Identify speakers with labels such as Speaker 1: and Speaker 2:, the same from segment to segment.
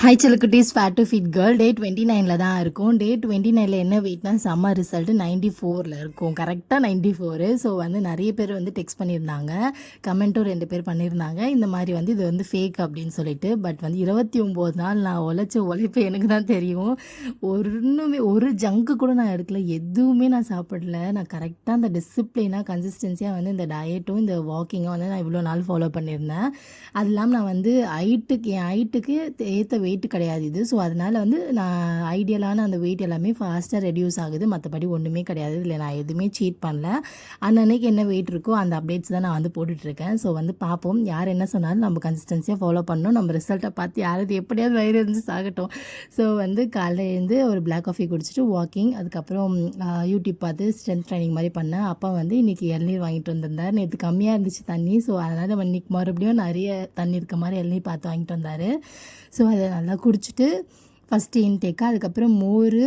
Speaker 1: Hi செல்லக்குட்டீஸ், fat to fit girl. Day 29 தான் இருக்கும். டே 29 என்ன வெயிட்னா செம்ம ரிசல்ட்டு 94 இருக்கும். கரெக்டாக 94. ஸோ நிறைய பேர் டெக்ஸ்ட் பண்ணியிருந்தாங்க, கமெண்ட்டும் 2 பேர் பண்ணியிருந்தாங்க. இந்த மாதிரி இது ஃபேக் அப்படின்னு சொல்லிட்டு. பட் 29 நாள் நான் உழைச்ச உழைப்பு எனக்கு தான் தெரியும். ஒரு ஜங்கு கூட நான் எடுக்கல, எதுவுமே நான் சாப்பிடல. நான் கரெக்டாக அந்த டிசிப்ளினாக கன்சிஸ்டன்சியாக இந்த டயட்டும் இந்த வாக்கிங்கும் நான் இவ்வளோ நாள் ஃபாலோ பண்ணியிருந்தேன். அது இல்லாமல் நான் என் ஹைட்டுக்கு ஏற்ற வெயிட் கிடையாது இது. ஸோ அதனால் நான் ஐடியலான அந்த வெயிட் எல்லாமே ஃபாஸ்ட்டாக ரெடியூஸ் ஆகுது. மற்றபடி ஒன்றுமே கிடையாது. இதில் நான் எதுவுமே சீட் பண்ணல. அன்னன்னைக்கு என்ன வெயிட் இருக்கோ அந்த அப்டேட்ஸ் தான் நான் போட்டுட்ருக்கேன். ஸோ பார்ப்போம், யார் என்ன சொன்னாலும் நம்ம கன்சிஸ்டன்சியாக ஃபாலோ பண்ணணும். நம்ம ரிசல்ட்டை பார்த்து யாராவது எப்படியாவது வயிறு இருந்து சாகட்டும். ஸோ காலையில் எழுந்து ஒரு பிளாக் காஃபி குடிச்சிட்டு வாக்கிங், அதுக்கப்புறம் யூடியூப் பார்த்து ஸ்ட்ரென்த் ட்ரைனிங் மாதிரி பண்ணேன். அப்பா இன்றைக்கி இளநீர் வாங்கிட்டு வந்திருந்தார். நேற்று கம்மியாக இருந்துச்சு தண்ணி. ஸோ அதனால் இன்றைக்கி மறுபடியும் நிறைய தண்ணி இருக்க மாதிரி இளநீர் பார்த்து வாங்கிட்டு வந்தார். ஸோ அதை நல்லா குடிச்சிட்டு ஃபஸ்ட்டு இன்டேக்காக, அதுக்கப்புறம் மோர்,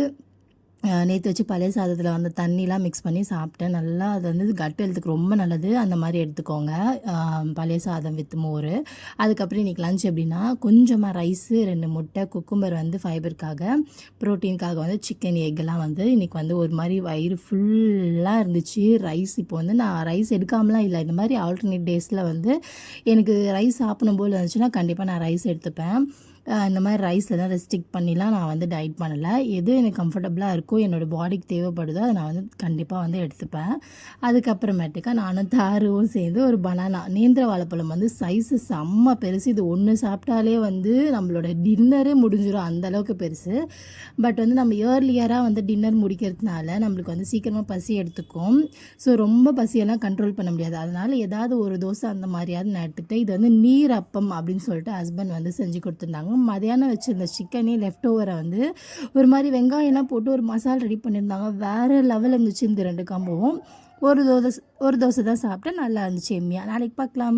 Speaker 1: நேற்று வச்சு பழைய சாதத்தில் தண்ணிலாம் மிக்ஸ் பண்ணி சாப்பிட்டேன். நல்லா அது கட் ஹெல்த்துக்கு ரொம்ப நல்லது. அந்த மாதிரி எடுத்துக்கோங்க, பழைய சாதம் வித் மோர். அதுக்கப்புறம் இன்றைக்கி லஞ்ச் எப்படின்னா, கொஞ்சமாக ரைஸு, 2 முட்டை, குக்கும்பர் ஃபைபருக்காக, ப்ரோட்டீனுக்காக சிக்கன், எக்கெல்லாம் இன்றைக்கி ஒரு மாதிரி வயிறு ஃபுல்லாக இருந்துச்சு. ரைஸ் இப்போ நான் ரைஸ் எடுக்காமலாம் இல்லை. இந்த மாதிரி ஆல்டர்னேட் டேஸில் எனக்கு ரைஸ் சாப்பிடும் போல் இருந்துச்சுன்னா கண்டிப்பாக நான் ரைஸ் எடுத்துப்பேன். இந்த மாதிரி ரைஸ்லாம் ரெஸ்ட்ரிக்ட் பண்ணிலாம் நான் டயட் பண்ணலை. எது எனக்கு கம்ஃபர்டபுளாக இருக்கோ, என்னோடய பாடிக்கு தேவைப்படுதோ அதை நான் கண்டிப்பாக எடுத்துப்பேன். அதுக்கப்புறமேட்டுக்கா நானும் தாருவும் சேர்ந்து ஒரு பனானா, நேந்திர வாழைப்பழம் சைஸு செம்ம பெருசு. இது ஒன்று சாப்பிட்டாலே நம்மளோட டின்னரே முடிஞ்சிடும், அந்தளவுக்கு பெருசு. பட் நம்ம ஏர்லியராக டின்னர் முடிக்கிறதுனால நம்மளுக்கு சீக்கிரமாக பசி எடுத்துக்கும். ஸோ ரொம்ப பசியெல்லாம் கண்ட்ரோல் பண்ண முடியாது. அதனால் ஏதாவது ஒரு தோசை அந்த மாதிரியாவது நான் எடுத்துக்கிட்டேன். இது நீர் அப்பம் அப்படின்னு சொல்லிட்டு ஹஸ்பண்ட் செஞ்சு கொடுத்துருந்தாங்க. மதியானம் வச்சுருந்த சிக்கனே லெஃப்ட் ஓவரை ஒரு மாதிரி வெங்காயம்லாம் போட்டு ஒரு மசாலா ரெடி பண்ணியிருந்தாங்க. வேறு லெவல் இருந்துச்சு இந்த 2 காம்போவும். ஒரு தோசை தான் சாப்பிட்டேன். நல்லா இருந்துச்சு எம்மியாக. நாளைக்கு பார்க்கலாம்.